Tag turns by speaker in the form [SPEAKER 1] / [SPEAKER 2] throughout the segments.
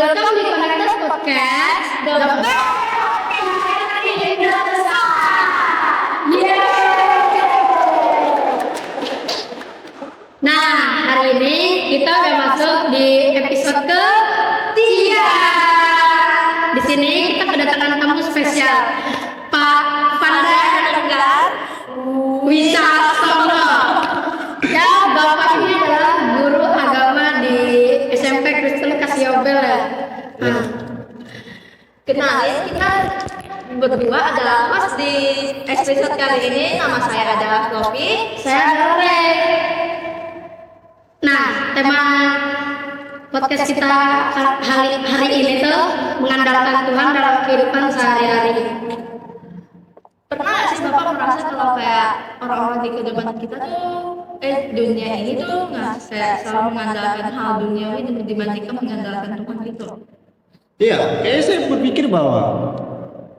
[SPEAKER 1] Welcome di Connected Podcast, the best podcast in Indonesia. Nah, hari ini kita udah masuk di episode ke-3. Di sini kita kedatangan tamu spesial, Pak Fanda Tegar Wisasono. Ya, Bapak ini adalah guru agama di SMP Kristen Kasiobel ya.
[SPEAKER 2] Kenalin, kita berdua adalah host di episode kali ini. Nama saya adalah Floppy.
[SPEAKER 1] Saya adalah Ray. Nah, tema podcast kita hari ini tuh mengandalkan Tuhan dalam kehidupan sehari-hari.
[SPEAKER 2] Pernah nggak sih Bapak merasa kalau kayak orang-orang di kehidupan kita tuh dunia ini tuh nggak selalu mengandalkan hal duniawi dibandingkan mengandalkan Tuhan gitu?
[SPEAKER 3] Iya, kayaknya saya berpikir bahwa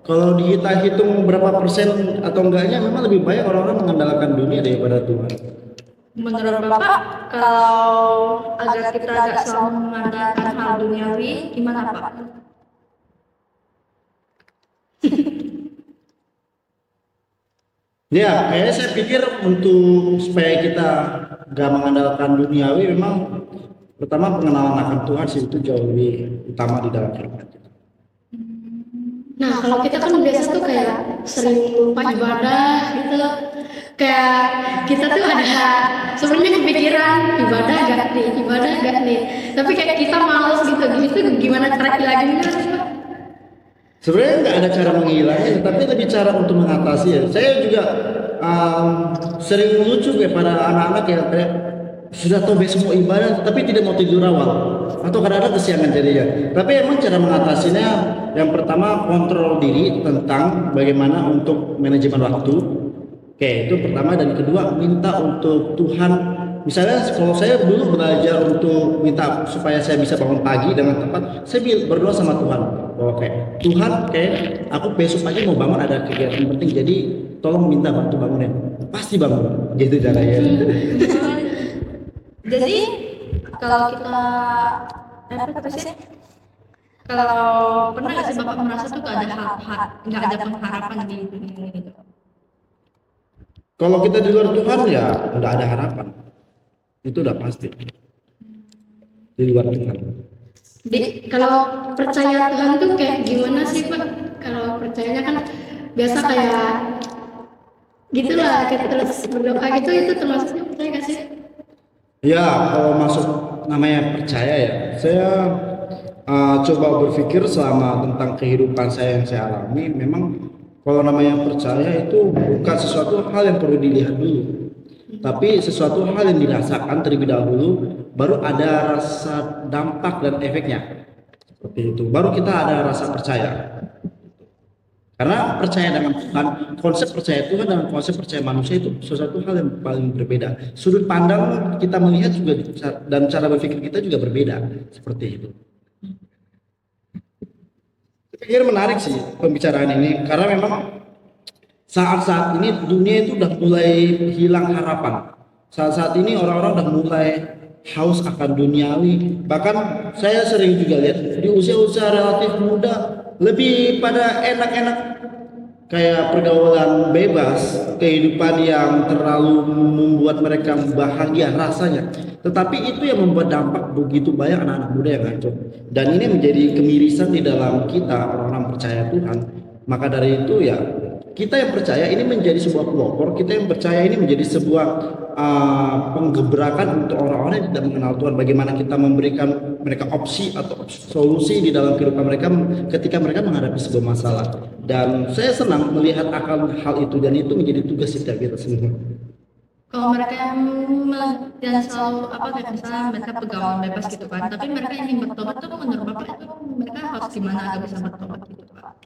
[SPEAKER 3] kalau kita hitung berapa persen atau enggaknya, memang lebih banyak orang-orang mengandalkan dunia daripada Tuhan.
[SPEAKER 2] Menurut Bapak, kalau agar kita nggak selalu mengandalkan hal duniawi, gimana Pak?
[SPEAKER 3] Ya, kayaknya saya pikir untuk supaya kita gak mengandalkan duniawi, memang pertama pengenalan akan Tuhan sih, itu jauh lebih utama di dalam kehidupan kita.
[SPEAKER 1] Nah, kalau kita kan biasa tuh kayak sering lupa ibadah gitu. Kayak kita tuh ada sebenarnya kepikiran ibadah gak nih. Tapi kayak kita males gitu gimana cara hilanginnya sih, Pak?
[SPEAKER 3] Sebenarnya nggak ada cara menghilangnya, tapi lebih cara untuk mengatasi ya. Saya juga sering lucu kayak pada anak-anak yang kayak sudah tahu besok mau ibadah tapi tidak mau tidur awal atau kadang-kadang kesiangan jadinya. Tapi emang cara mengatasinya yang pertama kontrol diri tentang bagaimana untuk manajemen waktu. Oke, itu pertama, dan kedua minta untuk Tuhan. Misalnya kalau saya dulu belajar untuk minta supaya saya bisa bangun pagi dengan tepat, saya berdoa sama Tuhan. Oke, Tuhan, aku besok pagi mau bangun, ada kegiatan penting, jadi tolong minta bantu bangunin. Pasti bangun, gitu caranya.
[SPEAKER 2] Jadi kalau kita apa sih? Kalau pernah nggak sih Bapak merasa tuh nggak ada pengharapan di dunia ini gitu?
[SPEAKER 3] Kalau kita di luar Tuhan ya nggak ada harapan, itu udah pasti. Di luar Tuhan.
[SPEAKER 1] Kalau percaya Tuhan tuh kayak gimana sih, Pak? Kalau percayanya kan biasa kayak gitulah, kayak terus berdoa gitu, itu termasuknya percaya gak sih?
[SPEAKER 3] Ya, kalau masuk namanya percaya ya, saya coba berpikir selama tentang kehidupan saya yang saya alami. Memang kalau namanya percaya itu bukan sesuatu hal yang perlu dilihat dulu, tapi sesuatu hal yang dirasakan terlebih dahulu, baru ada rasa dampak dan efeknya. Seperti itu, baru kita ada rasa percaya. Karena percaya dengan Tuhan, konsep percaya Tuhan dan konsep percaya manusia itu sesuatu hal yang paling berbeda. Sudut pandang kita melihat juga dan cara berpikir kita juga berbeda. Seperti itu. Saya pikir menarik sih pembicaraan ini, karena memang saat-saat ini dunia itu udah mulai hilang harapan. Saat-saat ini orang-orang udah mulai haus akan duniawi. Bahkan saya sering juga lihat di usia-usia relatif muda lebih pada enak-enak, kayak pergaulan bebas, kehidupan yang terlalu membuat mereka bahagia rasanya. Tetapi itu yang membuat dampak begitu banyak anak-anak muda yang hancur. Dan ini menjadi kemirisan di dalam kita orang-orang percaya Tuhan. Maka dari itu ya, kita yang percaya ini menjadi sebuah pelopor, kita yang percaya ini menjadi sebuah penggebrakan untuk orang-orang yang tidak mengenal Tuhan. Bagaimana kita memberikan mereka opsi atau solusi di dalam kehidupan mereka ketika mereka menghadapi sebuah masalah. Dan saya senang melihat akan hal itu, dan itu menjadi tugas setiap kita semua.
[SPEAKER 2] Kalau mereka yang selalu kayak misalnya mereka pergaulan bebas gitu kan, tapi mereka ingin bertobat tuh menurut Bapak itu mereka harus gimana agar bisa bertobat gitu Pak?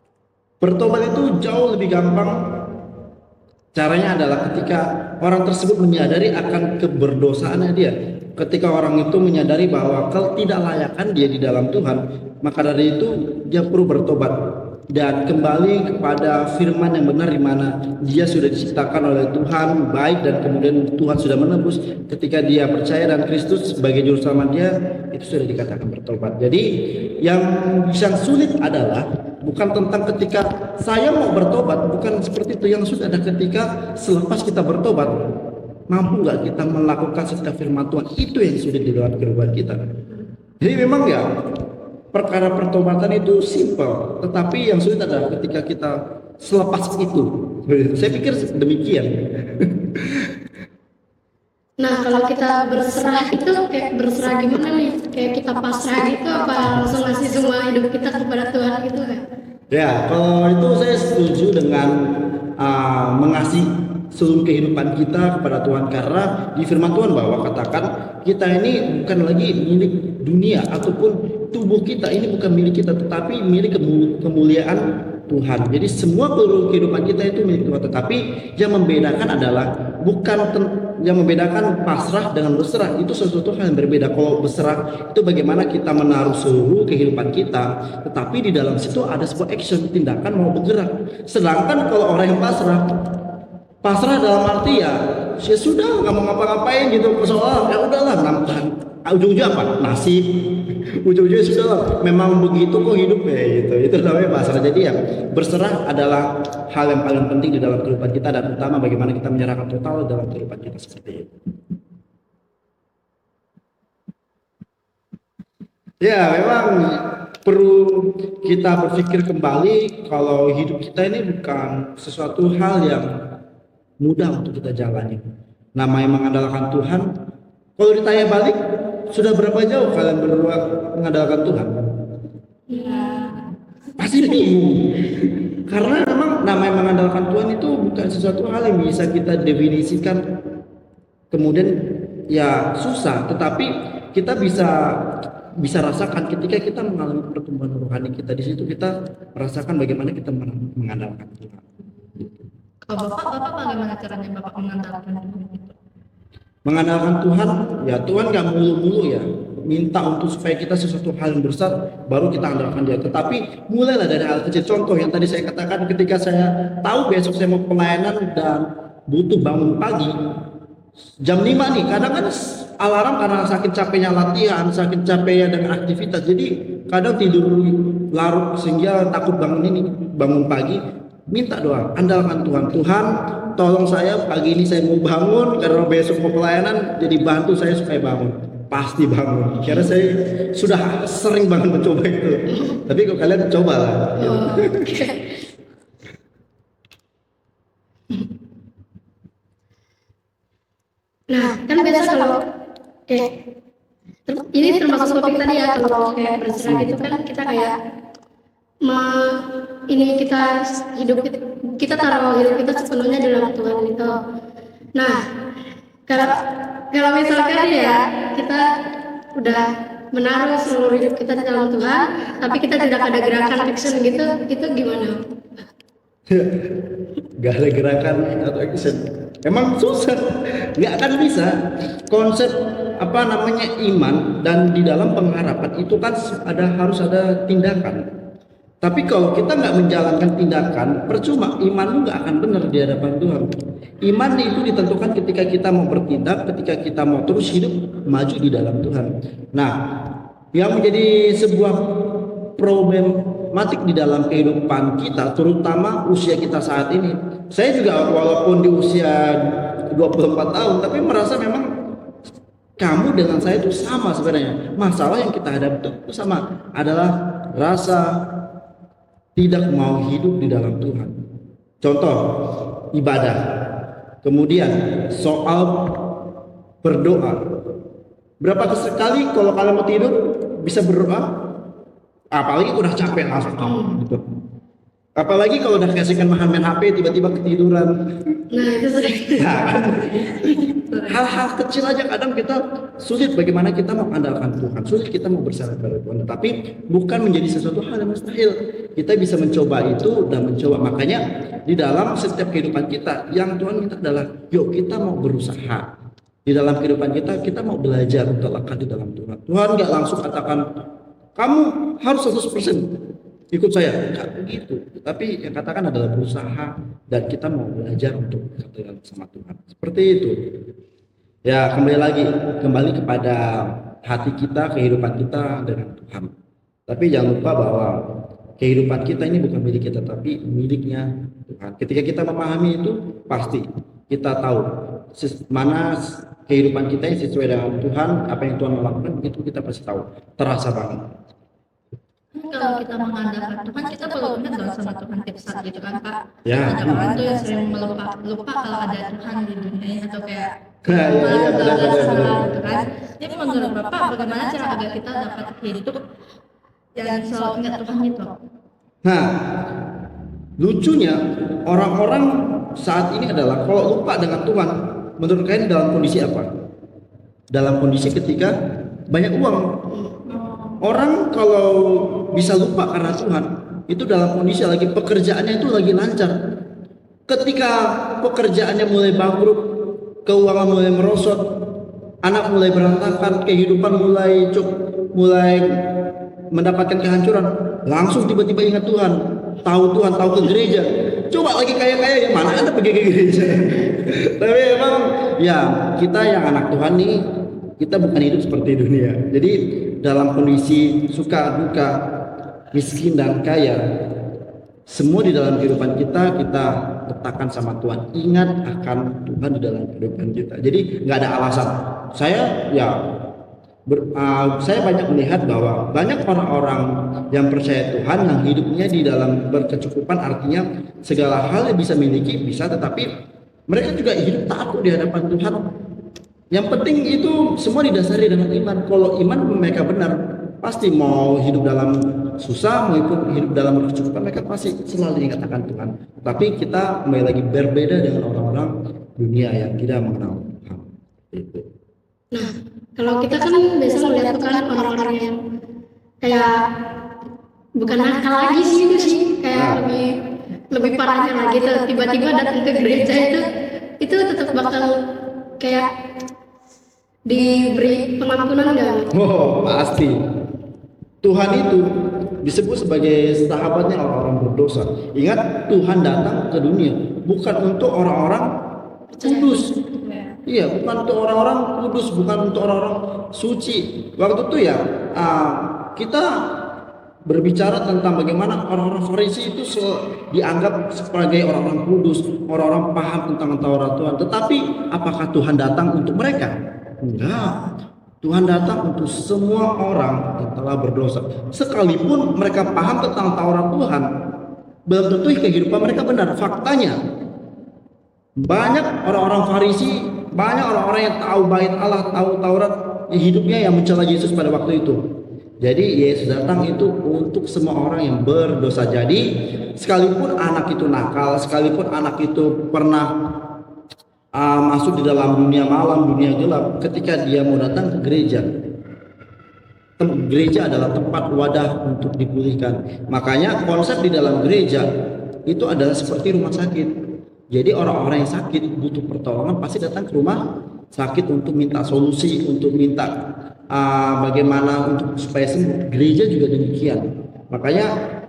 [SPEAKER 3] Bertobat itu jauh lebih gampang. Caranya adalah ketika orang tersebut menyadari akan keberdosaannya dia. Ketika orang itu menyadari bahwa ketidaklayakan dia di dalam Tuhan, maka dari itu dia perlu bertobat. dan kembali kepada firman yang benar, di mana dia sudah diciptakan oleh Tuhan baik, dan kemudian Tuhan sudah menebus ketika dia percaya dan Kristus sebagai juru selamat dia, itu sudah dikatakan bertobat. Jadi yang sulit adalah bukan tentang ketika saya mau bertobat, bukan seperti itu. Yang sulit ada ketika selepas kita bertobat, mampu nggak kita melakukan setiap firman Tuhan. Itu yang sulit di dalam kehidupan kita. Jadi memang ya, perkara pertobatan itu simpel, tetapi yang sulit adalah ketika kita selepas itu. Saya pikir demikian.
[SPEAKER 1] Nah, kalau kita berserah itu kayak berserah gimana nih? Kayak kita pasrah gitu, apa langsung ngasih semua hidup kita kepada Tuhan gitu kan?
[SPEAKER 3] Ya, kalau itu saya setuju dengan mengasihi seluruh kehidupan kita kepada Tuhan, karena di firman Tuhan bahwa katakan kita ini bukan lagi milik dunia, ataupun tubuh kita ini bukan milik kita, tetapi milik kemuliaan Tuhan. Jadi semua kehidupan kita itu milik Tuhan, tetapi yang membedakan adalah yang membedakan pasrah dengan berserah itu sesuatu hal yang berbeda. Kalau berserah itu bagaimana kita menaruh seluruh kehidupan kita, tetapi di dalam situ ada sebuah action, tindakan mau bergerak. Sedangkan kalau orang yang pasrah dalam arti ya sudah nggak mau ngapa-ngapain gitu, soal ya udahlah, ujung-ujungnya apa, nasib, ujung-ujungnya sudah memang begitu kok hidup ya, gitu. Itu namanya pasrah. Jadi ya berserah adalah hal yang paling penting di dalam kehidupan kita, dan utama bagaimana kita menyerahkan total dalam kehidupan kita seperti itu. Ya memang perlu kita berpikir kembali kalau hidup kita ini bukan sesuatu hal yang mudah untuk kita jalani. Namanya mengandalkan Tuhan. Kalau ditanya balik, sudah berapa jauh kalian berdua mengandalkan Tuhan? Pasti bingung. Karena memang namanya mengandalkan Tuhan itu bukan sesuatu hal yang bisa kita definisikan. Kemudian ya susah, tetapi kita bisa rasakan ketika kita mengalami pertumbuhan rohani kita. Di situ kita merasakan bagaimana kita mengandalkan Tuhan.
[SPEAKER 2] Kalau Bapak bagaimana caranya Bapak mengandalkan Tuhan itu?
[SPEAKER 3] Mengandalkan Tuhan, ya Tuhan gak mulu-mulu ya minta untuk supaya kita sesuatu hal yang besar baru kita andalkan dia. Tetapi mulailah dari hal kecil. Contoh yang tadi saya katakan, ketika saya tahu besok saya mau pelayanan dan butuh bangun pagi jam 5 nih, kadang kan alarm karena sakit capeknya latihan, sakit capeknya dengan aktivitas, jadi kadang tidur larut sehingga takut bangun pagi. Minta doa, andalkan Tuhan. Tuhan, tolong saya pagi ini saya mau bangun karena besok mau pelayanan, jadi bantu saya supaya bangun. Pasti bangun. Karena saya sudah sering banget mencoba itu. Tapi kalau kalian coba lah.
[SPEAKER 1] Nah, kan biasa kalau ini termasuk topik tadi ya, kalau kayak berserah gitu kan kita kayak ini kita kita taruh hidup kita sepenuhnya dalam Tuhan itu. Nah, kalau misalkan ya kita udah menaruh seluruh hidup kita di dalam Tuhan, tapi kita tidak ada gerakan action gitu, itu gimana?
[SPEAKER 3] Gak ada gerakan atau action, emang susah, nggak akan bisa. Konsep iman dan di dalam pengharapan itu kan harus ada tindakan. Tapi kalau kita nggak menjalankan tindakan, percuma, imanmu nggak akan benar di hadapan Tuhan. Iman itu ditentukan ketika kita mau bertindak, ketika kita mau terus hidup maju di dalam Tuhan. Nah, yang menjadi sebuah problematik di dalam kehidupan kita, terutama usia kita saat ini. Saya juga walaupun di usia 24 tahun, tapi merasa memang kamu dengan saya itu sama sebenarnya. Masalah yang kita hadapi itu sama, adalah rasa tidak mau hidup di dalam Tuhan. Contoh, ibadah. Kemudian soal berdoa. Berapa sekali kalau kalian mau tidur bisa berdoa? Apalagi udah capek langsung gitu. Apalagi kalau udah kasihkan main HP tiba-tiba ketiduran.
[SPEAKER 1] Nah, itu sering.
[SPEAKER 3] Hal-hal kecil aja kadang kita sulit bagaimana kita mau andalkan Tuhan, sulit kita mau bersandar pada Tuhan. Tapi bukan menjadi sesuatu hal yang mustahil. Kita bisa mencoba itu dan mencoba. Makanya di dalam setiap kehidupan kita, yang Tuhan minta adalah, yuk kita mau berusaha. Di dalam kehidupan kita mau belajar untuk lekat di dalam Tuhan. Tuhan nggak langsung katakan, kamu harus 100%. ikut saya, enggak begitu. Tapi yang katakan adalah berusaha dan kita mau belajar untuk dekat sama Tuhan. Seperti itu. Ya kembali kepada hati kita, kehidupan kita dengan Tuhan. Tapi jangan lupa bahwa kehidupan kita ini bukan milik kita, tapi miliknya Tuhan. Ketika kita memahami itu, pasti kita tahu mana kehidupan kita yang sesuai dengan Tuhan, apa yang Tuhan melakukan, itu kita pasti tahu. Terasa banget.
[SPEAKER 2] Kalau kita mengandalkan Tuhan, kita perlu ingat dong sama Tuhan tiap saat gitu kan Kak.
[SPEAKER 3] Ya.
[SPEAKER 2] Ada orang tuh yang sering lupa kalau ada Tuhan di dunia ini, atau kayak
[SPEAKER 3] Iya, benar.
[SPEAKER 2] gitu kan. Jadi menurut Bapak, bagaimana cara agar kita dapat hidup yang selalu ingat Tuhan itu?
[SPEAKER 3] Nah, lucunya orang-orang saat ini adalah kalau lupa dengan Tuhan, menurut kalian dalam kondisi apa? Dalam kondisi ketika banyak uang. Orang kalau bisa lupa karena Tuhan, itu dalam kondisi lagi pekerjaannya itu lagi lancar. Ketika pekerjaannya mulai bangkrut, keuangan mulai merosot, anak mulai berantakan, kehidupan mulai mendapatkan kehancuran, langsung tiba-tiba ingat Tuhan, tahu ke gereja. Coba lagi kaya-kaya, yang mana ada pergi ke gereja. Tapi emang ya kita yang anak Tuhan nih, kita bukan hidup seperti dunia. Jadi dalam kondisi suka duka, miskin dan kaya, semua di dalam kehidupan kita letakkan sama Tuhan. Ingat akan Tuhan di dalam kehidupan kita. Jadi nggak ada alasan. Saya banyak melihat bahwa banyak orang-orang yang percaya Tuhan yang hidupnya di dalam berkecukupan, artinya segala hal yang bisa miliki bisa, tetapi mereka juga hidup takut di hadapan Tuhan. Yang penting itu semua didasari dengan iman. Kalau iman mereka benar, pasti mau hidup dalam susah maupun hidup dalam berkecukupan, mereka pasti selalu ingat akan Tuhan. Tapi kita kembali lagi berbeda dengan orang-orang dunia yang tidak mengenal Tuhan. Itu.
[SPEAKER 1] Nah, kalau kita kan biasa melihat tuh kan orang-orang yang kayak bukan nakal lagi sih itu sih, kayak lebih parahnya lagi tuh, tiba-tiba datang ke gereja itu tetap bakal kayak diberi pengampunan enggak?
[SPEAKER 3] Oh, pasti. Tuhan itu disebut sebagai sahabatnya orang-orang berdosa. Ingat, Tuhan datang ke dunia bukan untuk orang-orang kudus. Iya, bukan untuk orang-orang kudus, bukan untuk orang-orang suci. Waktu itu ya kita berbicara tentang bagaimana orang-orang Farisi itu dianggap sebagai orang-orang kudus, orang-orang paham tentang Taurat Tuhan. Tetapi apakah Tuhan datang untuk mereka? Enggak. Tuhan datang untuk semua orang yang telah berdosa. Sekalipun mereka paham tentang Taurat Tuhan, belum tentu kehidupan mereka benar. Faktanya, banyak orang-orang Farisi, banyak orang-orang yang tahu bait Allah, tahu Taurat, hidupnya yang mencela Yesus pada waktu itu. Jadi Yesus datang itu untuk semua orang yang berdosa. Jadi sekalipun anak itu nakal, sekalipun anak itu pernah masuk di dalam dunia malam, dunia gelap, ketika dia mau datang ke gereja, gereja adalah tempat wadah untuk dipulihkan. Makanya konsep di dalam gereja itu adalah seperti rumah sakit. Jadi orang-orang yang sakit butuh pertolongan pasti datang ke rumah sakit untuk minta solusi, untuk minta bagaimana untuk supaya sembuh. Gereja juga demikian. Makanya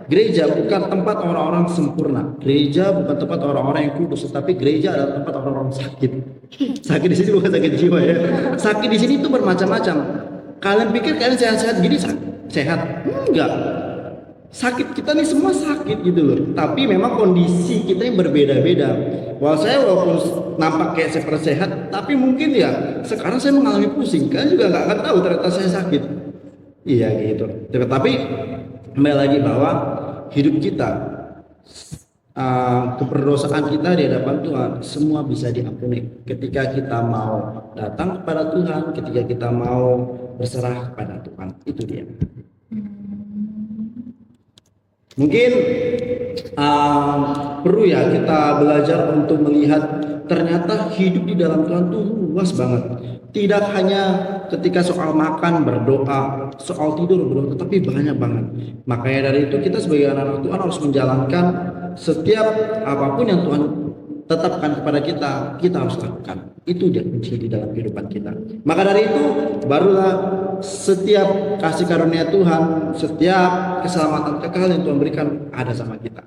[SPEAKER 3] gereja bukan tempat orang-orang sempurna. Gereja bukan tempat orang-orang yang kudus, tetapi gereja adalah tempat orang-orang sakit. Sakit di sini bukan sakit jiwa ya. Sakit di sini itu bermacam-macam. Kalian pikir kalian sehat-sehat gini sehat? Enggak. Sakit kita nih semua sakit gitu loh. Tapi memang kondisi kita yang berbeda-beda. Walaupun nampak kayak seperti sehat, tapi mungkin ya sekarang saya mengalami pusing. Kalian juga nggak akan tahu ternyata saya sakit. Iya gitu. Tetapi kembali lagi bahwa hidup kita, keberdosaan kita di hadapan Tuhan, semua bisa diampuni ketika kita mau datang kepada Tuhan, ketika kita mau berserah kepada Tuhan. Itu dia. Mungkin perlu ya kita belajar untuk melihat ternyata hidup di dalam Tuhan itu luas banget. Tidak hanya ketika soal makan berdoa, soal tidur berdoa, tapi banyak banget. Makanya dari itu kita sebagai anak-anak Tuhan harus menjalankan setiap apapun yang Tuhan tetapkan kepada kita, kita harus lakukan. Itu dia kunci di dalam kehidupan kita. Maka dari itu barulah setiap kasih karunia Tuhan, setiap keselamatan kekal yang Tuhan berikan ada sama kita.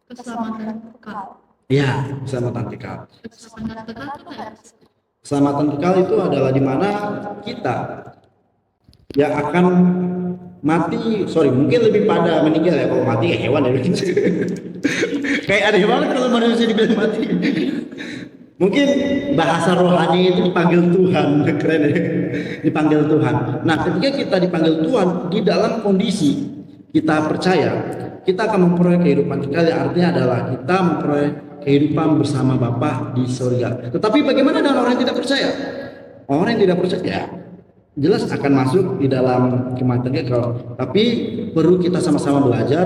[SPEAKER 2] Keselamatan kekal.
[SPEAKER 3] Ya, keselamatan kekal.
[SPEAKER 2] Keselamatan kekal itu kayak
[SPEAKER 3] Keselamatan kekal itu adalah di mana kita yang akan mati, mungkin lebih pada meninggal ya. Kalau mati kayak hewan ya. Kayak aneh banget kalau manusia dibilang mati. Mungkin bahasa rohani itu dipanggil Tuhan, keren ya. Dipanggil Tuhan. Nah, ketika kita dipanggil Tuhan di dalam kondisi kita percaya, kita akan memperoleh kehidupan kekal, yang artinya adalah kita memperoleh kehidupan bersama Bapa di surga. Tetapi bagaimana dengan orang yang tidak percaya? Orang yang tidak percaya jelas akan masuk di dalam kematian kekal. Tapi perlu kita sama-sama belajar,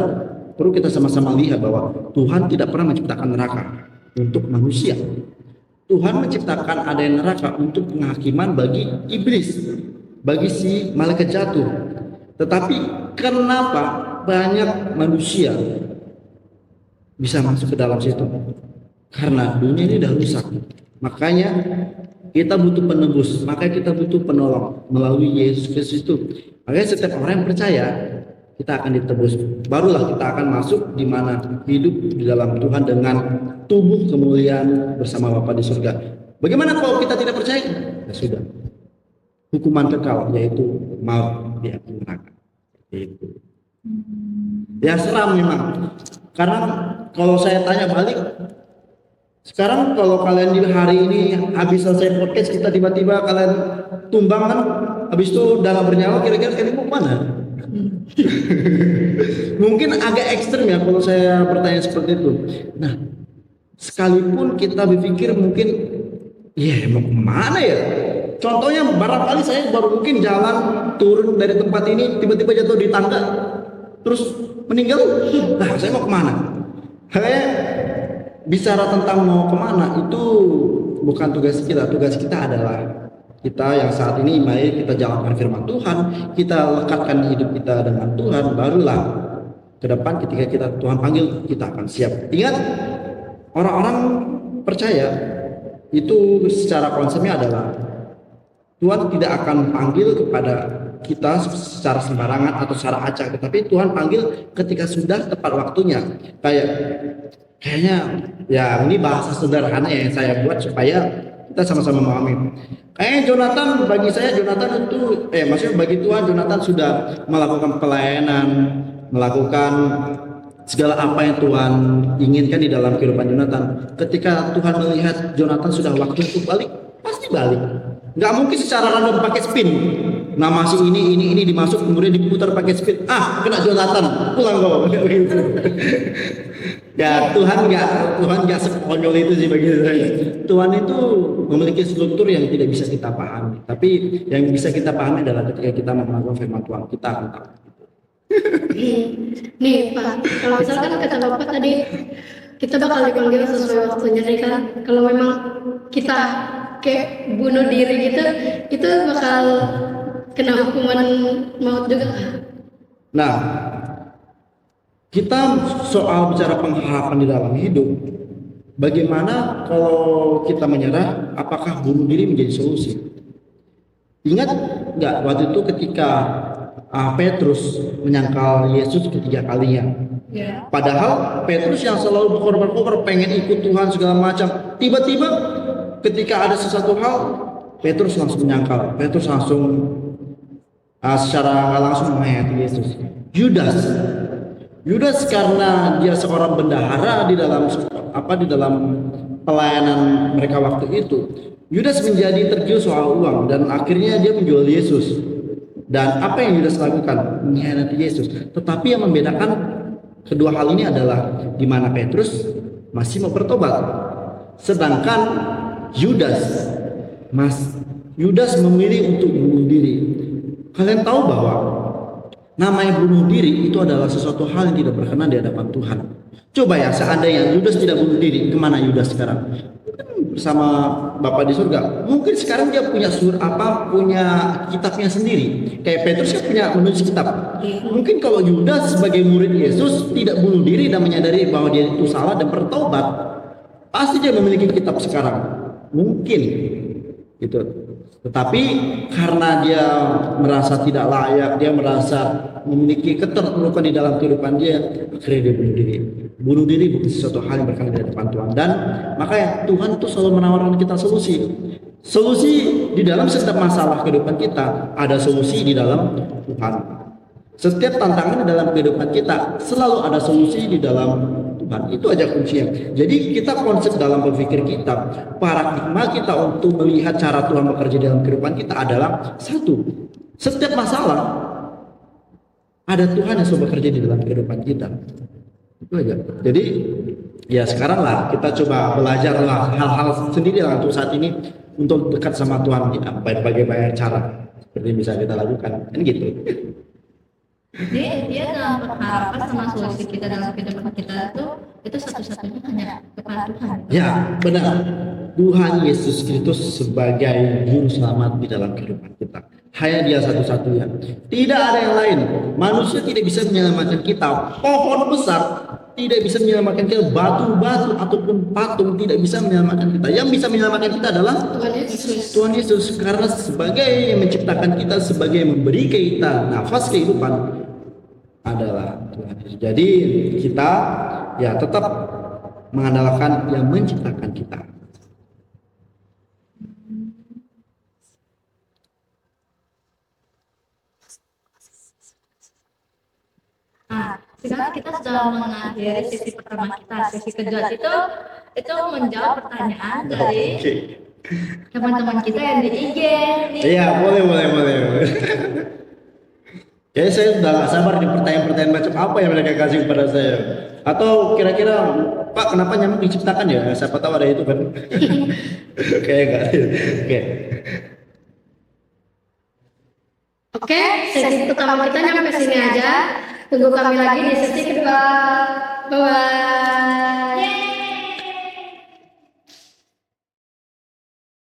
[SPEAKER 3] perlu kita sama-sama lihat bahwa Tuhan tidak pernah menciptakan neraka untuk manusia. Tuhan menciptakan ada neraka untuk penghakiman bagi iblis, bagi si malaikat jatuh. Tetapi kenapa banyak manusia bisa masuk ke dalam situ? Karena dunia ini sudah rusak. Makanya kita butuh penebus, makanya kita butuh penolong melalui Yesus Kristus itu. Makanya setiap orang yang percaya, kita akan ditebus. Barulah kita akan masuk di mana hidup di dalam Tuhan dengan tubuh kemuliaan bersama Bapa di surga. Bagaimana kalau kita tidak percaya? Ya sudah. Hukuman kekal, yaitu maut di api neraka. Itu. Ya seram memang. Karena kalau saya tanya balik, sekarang kalau kalian di hari ini habis selesai podcast, kita tiba-tiba kalian tumbang kan, habis itu udah gak bernyawa, kira-kira kalian mau mana? Mungkin agak ekstrem ya kalau saya bertanya seperti itu. Nah, sekalipun kita berpikir mungkin, ya mau kemana ya? Contohnya barangkali saya baru mungkin jalan turun dari tempat ini, tiba-tiba jatuh di tangga, terus meninggal. Nah, saya mau kemana? Kayak bicara tentang mau kemana itu bukan tugas kita. Tugas kita adalah kita yang saat ini mari kita jalankan firman Tuhan, kita lekatkan hidup kita dengan Tuhan, barulah ke depan ketika kita Tuhan panggil kita akan siap. Ingat, orang-orang percaya itu secara konsepnya adalah Tuhan tidak akan panggil kepada kita secara sembarangan atau secara acak, tetapi Tuhan panggil ketika sudah tepat waktunya. Kayaknya ya ini bahasa sederhana yang saya buat supaya kita sama-sama memahami. Kayaknya Jonathan, bagi saya Jonathan itu maksudnya bagi Tuhan Jonathan sudah melakukan pelayanan, melakukan segala apa yang Tuhan inginkan di dalam kehidupan Jonathan. Ketika Tuhan melihat Jonathan sudah waktu untuk balik, pasti balik. Nggak mungkin secara random pakai spin. Nama si ini dimasuk kemudian diputar pakai spin. Kena Jonathan, pulang kau. Ya Tuhan nggak sekonyol itu sih bagi saya. Tuhan itu memiliki struktur yang tidak bisa kita pahami. Tapi yang bisa kita pahami adalah ketika kita melakukan firman Tuhan, kita akan tahu.
[SPEAKER 1] Nih Pak, kalau misalkan kata Bapak tadi kita bakal dipanggil sesuai waktunya nih kan. Kalau memang kita kayak bunuh diri gitu, itu bakal kena hukuman maut juga.
[SPEAKER 3] Nah, kita soal bicara pengharapan di dalam hidup, bagaimana kalau kita menyerah, apakah bunuh diri menjadi solusi? Ingat nggak waktu itu ketika Petrus menyangkal Yesus ketiga kalinya?
[SPEAKER 2] ya.
[SPEAKER 3] Padahal Petrus yang selalu berkorban-korban pengen ikut Tuhan segala macam, tiba-tiba ketika ada sesuatu hal, Petrus langsung menyangkal, Petrus langsung secara langsung menghayati Yesus. Yudas karena dia seorang bendahara di dalam pelayanan mereka waktu itu, Yudas menjadi tergiur soal uang dan akhirnya dia menjual Yesus. Dan apa yang Yudas lakukan? Mengkhianati Yesus. Tetapi yang membedakan kedua hal ini adalah di mana Petrus masih mau bertobat, sedangkan Yudas memilih untuk bunuh diri. Kalian tahu bahwa namanya bunuh diri itu adalah sesuatu hal yang tidak berkenan di hadapan Tuhan. Coba ya, seandainya Yudas tidak bunuh diri, kemana Yudas sekarang? bersama Bapa di surga. Mungkin sekarang dia punya punya kitabnya sendiri. Kayak Petrus kan punya menulis kitab. Mungkin kalau Yudas sebagai murid Yesus tidak bunuh diri dan menyadari bahwa dia itu salah dan bertobat, pasti dia memiliki kitab sekarang. Mungkin gitu. Tetapi karena dia merasa tidak layak, dia merasa memiliki keterpurukan di dalam kehidupan dia, akhirnya dia bunuh diri. Bunuh diri bukan sesuatu hal yang berkenan di depan Tuhan. Dan makanya Tuhan tuh selalu menawarkan kita solusi. Solusi di dalam setiap masalah kehidupan kita, ada solusi di dalam Tuhan. Setiap tantangan di dalam kehidupan kita selalu ada solusi di dalam Tuhan. Itu aja kuncinya. Jadi kita konsep dalam berpikir kita, paradigma kita untuk melihat cara Tuhan bekerja dalam kehidupan kita adalah satu. Setiap masalah ada Tuhan yang selalu bekerja di dalam kehidupan kita. Itu aja. Jadi ya sekarang lah kita coba belajar lah hal-hal sendiri lah untuk saat ini untuk dekat sama Tuhan. Bagaimana cara seperti yang bisa kita lakukan. Kan gitu.
[SPEAKER 2] Dia dalam berharapan sama solusi kita dalam kehidupan kita itu satu-satunya hanya kepada Tuhan.
[SPEAKER 3] Ya benar, Tuhan Yesus Kristus sebagai juru selamat di dalam kehidupan kita. Hanya dia satu-satunya, tidak ada yang lain. Manusia tidak bisa menyelamatkan kita. Pohon besar tidak bisa menyelamatkan kita. Batu-batu ataupun patung tidak bisa menyelamatkan kita. Yang bisa menyelamatkan kita adalah Tuhan Yesus. Karena sebagai yang menciptakan kita, sebagai yang memberi kita nafas kehidupan adalah Tuhan Yesus. Jadi kita ya tetap mengandalkan yang menciptakan kita.
[SPEAKER 2] Nah, sekarang kita sudah mengakhiri sesi pertama kita. Sesi kedua itu menjawab pertanyaan dari teman-teman kita yang di IG.
[SPEAKER 3] Iya, boleh. Kayaknya saya sudah gak sabar di pertanyaan-pertanyaan macam apa yang mereka kasih kepada saya. Atau kira-kira, Pak, kenapa nyamuk diciptakan ya? Siapa tahu ada itu kan. Kayak gak.
[SPEAKER 1] Oke, sesi pertama kita nyampe sini aja. Tunggu kami lagi di sesi kedua. Bye-bye.